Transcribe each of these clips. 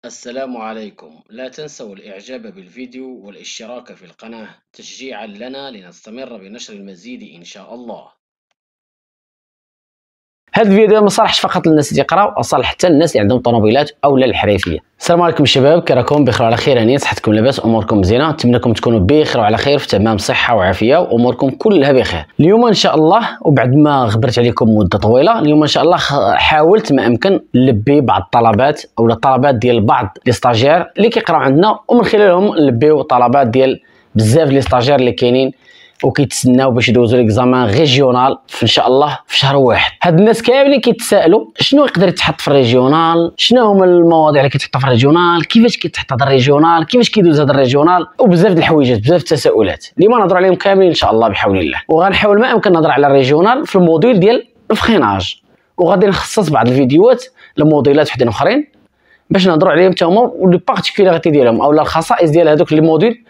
السلام عليكم. لا تنسوا الإعجاب بالفيديو والاشتراك في القناة تشجيعا لنا لنستمر بنشر المزيد إن شاء الله. هذا الفيديو ما صالحش فقط للناس اللي يقراو، صالح حتى للناس اللي عندهم طوموبيلات اولا الحرفيه. السلام عليكم شباب، كي راكم بخير وعلى خير؟ هانيا صحتكم لاباس، اموركم مزيانه، نتمنىكم تكونوا بخير وعلى خير في تمام صحه وعافيه واموركم كلها بخير. اليوم ان شاء الله وبعد ما غبرت عليكم مده طويله، اليوم ان شاء الله حاولت ما امكن نلبي بعض الطلبات او الطلبات ديال بعض لي ستاجير اللي كيقراو عندنا، ومن خلالهم نلبيو طلبات ديال بزاف لي ستاجير اللي كاينين وكيتسناو باش يدوزو ليكزامان ريجيونال ان شاء الله في شهر واحد. هاد الناس كاملين كيتسائلوا شنو يقدر يتحط في الريجيونال، شنو هما المواضيع اللي كيتحطوا في الريجيونال، كيفاش كيتحط هذا الريجيونال، كيفاش كيدوز هذا الريجيونال، وبزاف د الحويجات، بزاف التساؤلات اللي ما نهضروا عليهم كاملين ان شاء الله بحول الله. وغنحاول ما امكن نهضر على الريجيونال في الموديل ديال الفخيناج، وغادي نخصص بعض الفيديوهات لموديلات وحدين اخرين باش نهضروا عليهم حتى هما ولي بارتيكولاريتي ديالهم او الخصائص ديال هذوك لي موديل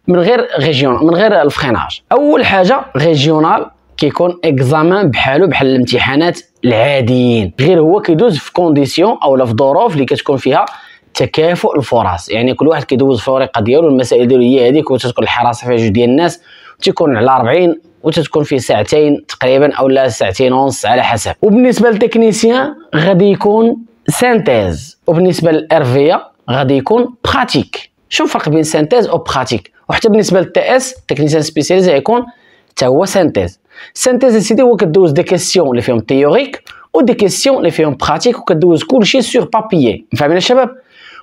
من غير ريجيون، من غير الفخيناج. اول حاجه ريجيونال كيكون اكزامان بحالو بحال الامتحانات العاديين، غير هو كيدوز في كونديسيون او في ظروف اللي كتكون فيها تكافؤ الفرص، يعني كل واحد كيدوز في الورقه ديالو، المسائل ديالو هي هذيك، وتتكون الحراسه فيها جوج ديال الناس، وتيكون على 40 وتتكون فيه ساعتين تقريبا او لا ساعتين ونص على حسب. وبالنسبه للتكنيسيان غادي يكون سانتيز، وبالنسبه للارفيه غادي يكون براتيك. شنو الفرق بين سانتيز و براتيك؟ وحتى بالنسبه للتي اس تكنيسيان سبيسياليزي يكون حتى هو سانتيز. سانتيز سيدي هو كدوز دي كيسيون اللي فيهم تيوريك ودي كيسيون اللي فيهم براتيك، وكدوز كلشي سور بابيي، فاهمين الشباب؟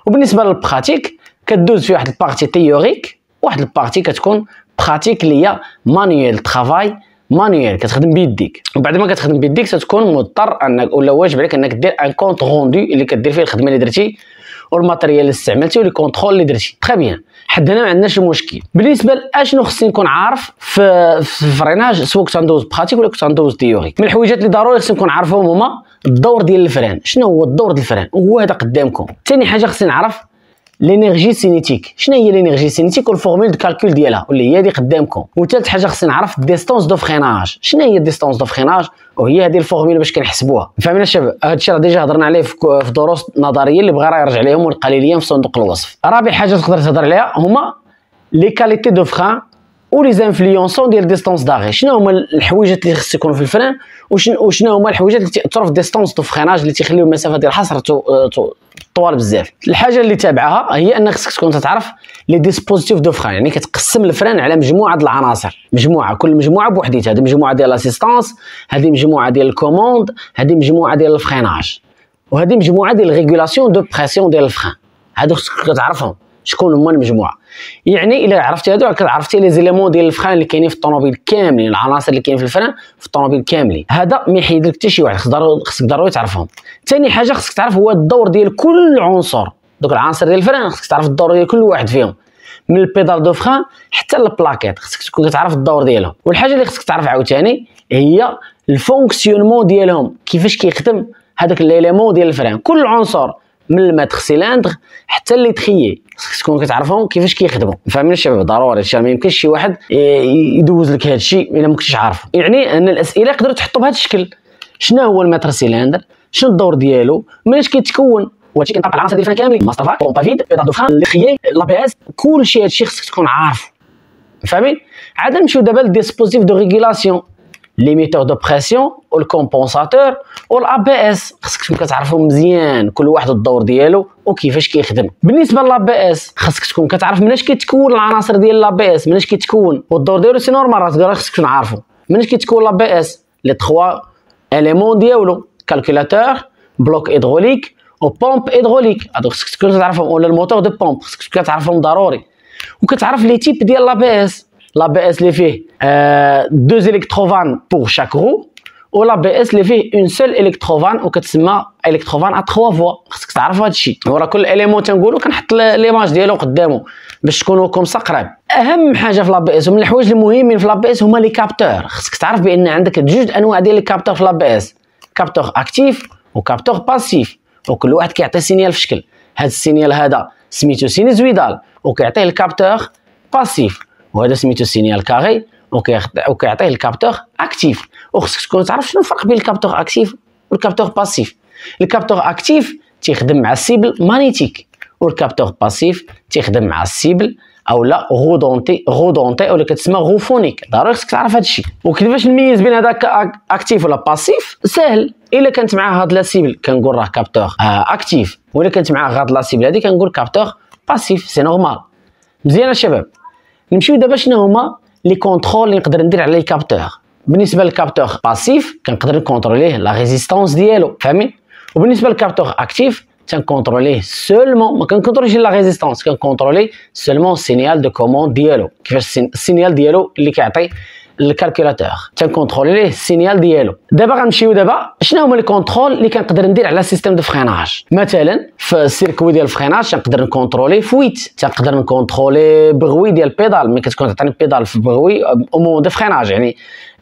وبالنسبه للبراتيك كدوز فيه واحد البارتي تيوريك وواحد البارتي كتكون براتيك اللي هي مانيوال ترافاي، مانيوال كتخدم بيديك، وبعد ما كتخدم بيديك تتكون مضطر انك ولا واجب عليك انك دير ان كونط روندو اللي كدير فيه الخدمه اللي درتي والماتريال اللي استعملتي ولي كونترول اللي درتي. تري بيان، حد هنا ما عندناش المشكل. بالنسبه لاشنو خصني نكون عارف في الفريناج، سواء كنت ندوز براتيك ولا كنت ندوز تيوريك، من الحويجات اللي ضروري خصني نكون عارفهم هما الدور ديال الفران. شنو هو الدور ديال الفران؟ هو هذا قدامكم. ثاني حاجه خصني نعرف لينيرجي سينيتيك، شنو هي لينيرجي سينيتيك والفورمول دو كالكول ديالها واللي هي هذه قدامكم. وثالث حاجه خصني نعرف ديستونس دو فريناج، شنو هي ديستونس دو فريناج، وهي هذه الفورمول باش كنحسبوها. فهمنا الشباب؟ هذا الشيء راه ديجا هضرنا عليه في دروس نظريه، اللي بغى راه يرجع ليهم ولقى لي ليا في صندوق الوصف. رابع حاجه تقدر تهضر عليها هما لي كاليتي دو فران و لي زانفلونسون ديال ديستونس داغي. شنو هما الحويجات اللي خص يكونوا في الفران، وشنو هما الحويجات اللي تاثروا في ديستونس دو فريناج اللي تيخليو المسافه ديال الحصر طوال بزاف. الحاجه اللي تابعها هي انك خصك تكون تعرف لي ديسبوزيتيف دو فران، يعني كتقسم الفران على مجموعه العناصر، مجموعه كل مجموعه بوحديتها. هذه مجموعه ديال لاسيستانس، هذه مجموعه ديال الكوموند، هذه مجموعه ديال الفريناج، وهذه مجموعه ديال ريغولاسيون دو بريسيون ديال الفران. هادو خصك تعرفهم شكون هما المجموعه. يعني الا عرفتي هادو راك عرفتي لي زيليمون ديال الفران اللي كاينين في الطوموبيل كاملين، العناصر اللي كاينين في الفران في الطوموبيل كاملين. هذا ما يحيد لك حتى شي واحد، خصك ضروري تعرفهم. ثاني حاجه خصك تعرف هو الدور ديال كل عنصر، دوك العناصر ديال الفران خصك تعرف الدور ديال كل واحد فيهم، من البيدال دو فران حتى البلاكيت خصك تكون تعرف الدور ديالهم. والحاجه اللي خصك تعرف عاوتاني هي الفونكسيونمون ديالهم، كيفاش كيخدم هذاك ليليمون ديال الفران. كل عنصر من الماتر سيلندر حتى اللي تخيي خصك تكون كتعرفهم كيفاش كيخدموا. فاهمين الشباب؟ ضروري ما يمكنش شي واحد يدوز لك هذا الشيء الا ما كنتش عارفه. يعني ان الاسئله يقدروا تحطوا بهذا الشكل: شنو هو الماتر سيلندر، شنو الدور ديالو، مناش كيتكون، وهادشي كينطبق على العناصر ديال الفران كاملين، ماستر فاك، بومبا فيد، بيدال دو فران، لي خيي، لا بي اس، كلشي هادشي خصك تكون عارفه. فاهمين؟ عاد نمشيو دابا للديسبوزيتيف دو ريغولاسيون، ليميتور دو بريسيون والكومبونساتور والا بي اس، خصك تكون كتعرفهم مزيان كل واحد الدور ديالو وكيفاش كيخدم. بالنسبه لا بي اس خصك تكون كتعرف مناش كيتكون العناصر ديال لا بي اس، مناش كيتكون، والدور ديالو سي نورمال راه خصك تكون عارفه. مناش كيتكون لا بي اس؟ لي 3 اليمون ديالو: كالكولاتور، بلوك هيدروليك وبومب هيدروليك، هادو خصك تكون تعرفهم، ولا الموتور دو بومب خصك تكون تعرفهم ضروري. وكتعرف لي تيب ديال لا بي اس، لا بي اس اللي فيه 2 الكتروفان بور شاك رو، ولا بي اس اللي فيه اون سول الكتروفان وكتسمى الكتروفان ا 3 فوا. خصك تعرف هذا الشيء. ورا كل اليمون تنقولوا كنحط ليماج ديالو قدامه باش تكونوا كومسا قراب. اهم حاجه في لا بي اس ومن الحوايج المهمين في لا بي اس هما لي كابتور. خصك تعرف بان عندك جوج انواع ديال لي كابتور في لا بي اس: كابتور اكتيف وكابتور باسيف، وكل واحد كيعطي سينيال في شكل. هذا السينيال هذا سميتو سينوزويدال وكيعطيه الكابتور باسيف، وهذا سميتو سينيال كاري وكيعطيه الكابتور اكتيف. وخصك تكون تعرف شنو الفرق بين الكابتور اكتيف والكابتور باسيف. الكابتور اكتيف تيخدم مع السيبل مانيتيك، والكابتور باسيف تيخدم مع السيبل او لا غودونتي اولا كتسمى غوفونيك. ضروري خصك تعرف هذا الشيء. وكيفاش نميز بين هذاك اكتيف ولا باسيف؟ سهل. الا كانت معاه هاد لا سيبل كنقول راه كابتور اكتيف، ولا كانت معاه هاد لا سيبل هذه كنقول كابتور باسيف. سي نورمال. مزيان الشباب. نمشيو دابا شنو هما لي كونترول اللي نقدر ندير على لي كابتور. بالنسبه للكابتور باسيف كنقدر نكونتروليه لا ريزيستانس ديالو، فاهمين؟ وبالنسبه للكابتور اكتيف تنكونتروليه سولمون، ما كنكونتروليش لا ريزيستانس، كنكونترولي سولمون السينيال دو كوموند ديالو. كيفاش السينيال ديالو اللي كيعطي الكالكولاتور تنكونترولي ليه السينيال ديالو. دابا غنمشيو دابا شنو هما لي كونترول اللي كنقدر ندير على سيستيم دو فريناج. مثلا في السيركوي ديال الفريناج تنقدر نكونترولي فويت، تنقدر نكونترولي بغوي ديال البيدال. ملي كتكون تعطيني بيدال في بغوي او مومون دو فريناج، يعني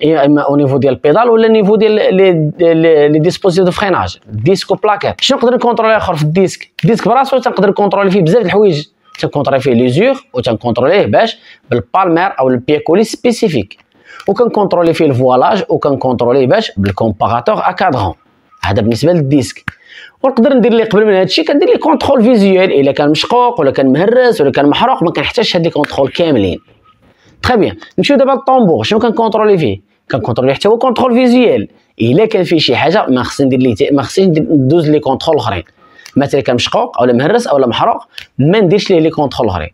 اما او نيفو ديال البيدال ولا نيفو ديال لي ديسبوزيتيف دو فريناج، ديسك وبلاكيت. شنو نقدر نكونترولي اخر في الديسك براسو تنقدر نكونترولي فيه بزاف د الحوايج. تنكونترولي فيه ليزور وتنكونتروليه باش بالبالمير او البيكولي سبيسيفيك، وكنكونترولي فيه الفوالاج وكنكونتروليه باش بالكومباراتور ا كادرون. هذا بالنسبه للديسك. ونقدر ندير لي قبل من هذا الشيء كندير لي كونترول فيزيوال، الا كان مشقوق ولا كان مهرس ولا كان محروق ما كنحتاجش هاد لي كونترول كاملين. تري بيان. نمشيو دابا للطومبور. شنو كنكونترولي فيه؟ كنكونترولي حتى هو كونترول فيزيوال. الا كان فيه شي حاجه ما خصني ندير ليه، ما خصنيش ندوز لي كونترول اخرين. مثلا كان مشقوق اولا مهرس اولا محروق ما نديرش ليه لي كونترول اخرين.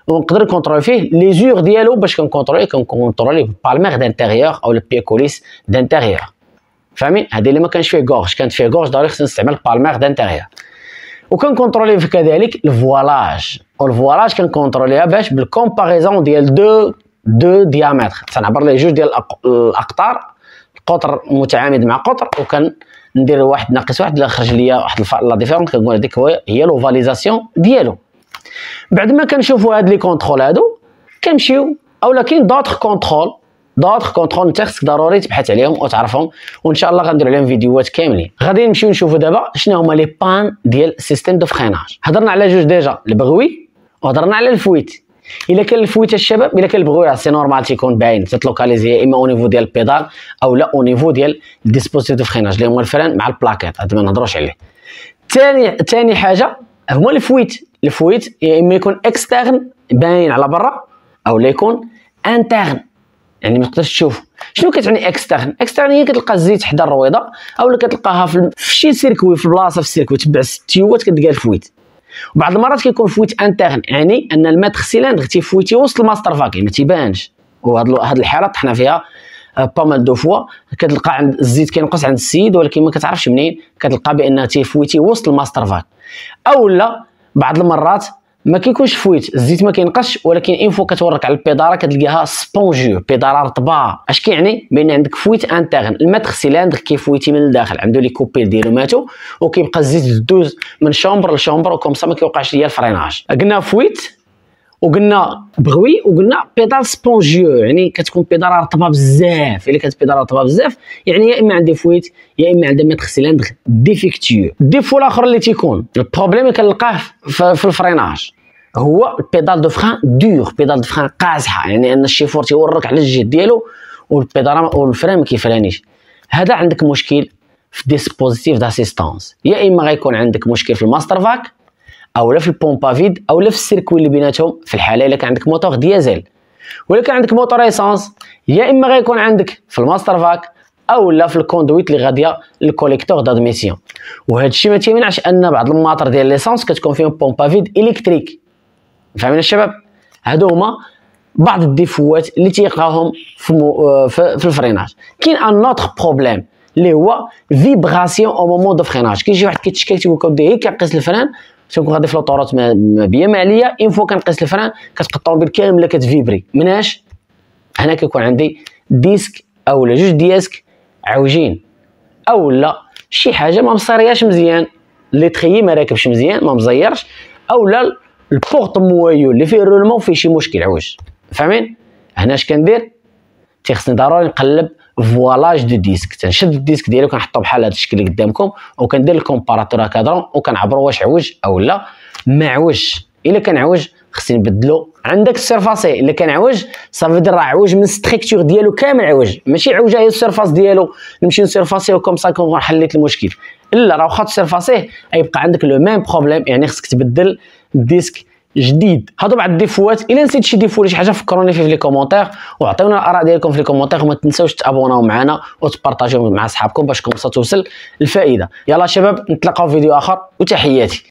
ونقدر نكونترولي فيه لي زور ديالو باش كنكونترولي بالبالمير دانتيريور او البيكوليس دانتيريور، فاهمين؟ هذه اللي ما كانش فيه غورج، كانت فيه غورج ضروري خصنا نستعمل بالمير دانتيريور. وكنكونترولي فيه كذلك الفوالاج، والفوالاج كنكونتروليها باش بالكومباريزون ديال دو ديامتر. تنعبر ليه جوج ديال الاقطار، قطر متعامد مع قطر، وكندير واحد ناقص واحد اللي خرج ليا واحد لا ديفيرونس، كنقول هذيك هي لوفاليزاسيون ديالو. بعد ما كنشوفوا هاد لي كونترول هادو كنمشيو اولا كاين دوطخ كونترول انت خصك ضروري تبحث عليهم وتعرفهم، وان شاء الله غندير عليهم فيديوهات كاملين. غادي نمشيو نشوفوا دابا شنو هما لي بان ديال سيستيم دو فريناج. هضرنا على جوج ديجا، البغوي وهضرنا على الفويت. الا كان الفويت الشباب، الا كان البغوي راه سي نورمال تيكون باين، تتلوكاليزي اما او نيفو ديال البيدال او لا او نيفو ديال الديسبوزيتيف دو فريناج اللي هما الفران مع البلاكيت، هذا ما نهضروش عليه. ثاني حاجه هما الفويت يا اما يكون اكسترن باين على برا او لا يكون انترن، يعني ما تقدرش تشوف. شنو كتعني اكسترن؟ اكسترن هي كتلقى الزيت حدا الرويضه اولا كتلقاها في شي سيركوي، في بلاصه في السيركوي تبع التيوات كتلقى الفويت. وبعض المرات كيكون فويت انترن، يعني ان الماتر سيلندر تيفويتي وسط الماستر فاك ما تيبانش. وهاد الحاله طحنا فيها بامال دو فوا، كتلقى عند الزيت كينقص عند السيد ولكن ما كتعرفش منين، كتلقى بانها تيفويتي وسط الماستر فاك. اولا بعض المرات ما كيكونش فويت، الزيت ما كينقصش ولكن انفو كتورك على البيداره كتلقاها سبونجيو، بيداره رطبه. اش كيعني؟ بان عندك فويت انترن، الماتر سيلندر كيفويتي من الداخل، عنده لي كوبيل ديالو ماتو وكيبقى الزيت دوز من شومبر لشومبر وكم صا ما كيوقعش ليا الفريناج. قلنا فويت وقلنا بغوي وقلنا بيدال سبونجيو، يعني كتكون بيداره رطبه بزاف. الا كانت بيداره رطبه بزاف يعني يا اما عندي فويت يا اما عندي ماتر سيلندر ديفيكتيو. الديفو الاخر اللي تيكون البروبليم اللي كنلقاه في الفريناج هو البيدال دو فران دور، بيدال دو فران قازحه، يعني ان الشيفور تيورك على الجهد ديالو والبيدال والفران ما كيفرانيش. هذا عندك مشكل في ديسبوزيتيف داسيستانس، يا اما غيكون عندك مشكل في الماستر فاك او لا في البومبا فيد او لا في السيركوي اللي بيناتهم. في الحاله الا كان عندك موتور ديزل ولا كان عندك موتور ايسانس، يا اما غيكون عندك في الماستر فاك او لا في الكوندويت اللي غاديه للكوليكتور دادميسيون. وهذا الشيء ما تيمنعش ان بعض الماطر ديال ليسانس كتكون فيهم بومبا فيد الكتريك. فاهمين الشباب؟ هادو هما بعض الديفوات اللي تيلقاهم في الفريناج. كاين ان اوتر بروبليم اللي هو فيبراسيون او مومون دو فريناج. كاين شي واحد كيتشكى تيقول لك ودي كنقيس الفران، تنكون غادي في لوطوروت ما بيا ما عليا، اون فوا كنقيس الفران كتبقى الطوموبيل كامله كتفيبري. مناش؟ هنا كيكون عندي ديسك او لا جوج دياسك عوجين او لا شي حاجه ما مصيرياش مزيان، لي تخيي ما راكبش مزيان ما مزيرش، او لا البورط مويو اللي فيه الرولمون فيه شي مشكل عوج. فاهمين؟ هنا اش كندير؟ تيخصني ضروري نقلب فوالاج دو ديسك، تنشد الديسك ديالو كنحطو بحال هذا الشكل اللي قدامكم وكندير الكومباراتور كادرون وكنعبرو واش عوج او لا ما عوج. الا كان عوج خصني نبدلو. عندك السيرفاسي اللي كان عوج صافي دير راه عوج من الستركتور ديالو كامل عوج، ماشي عوجه هي السيرفاس ديالو نمشي نسيرفاسيو كوم سا كون حليت المشكل. الا راه واخا تسيرفاسيه يبقى عندك لو ميم بروبليم، يعني خصك تبدل ديسك جديد. هادو بعض الديفوات، الا نسيت شي ديفو ولا شي حاجه فكروني فيه في لي كومونتير، وعطيونا الاراء ديالكم في لي كومونتير، وما تنساوش تابوناو معنا وتبارطاجيو مع اصحابكم باش توصل الفائده. يلا شباب، نتلاقاو في فيديو اخر وتحياتي.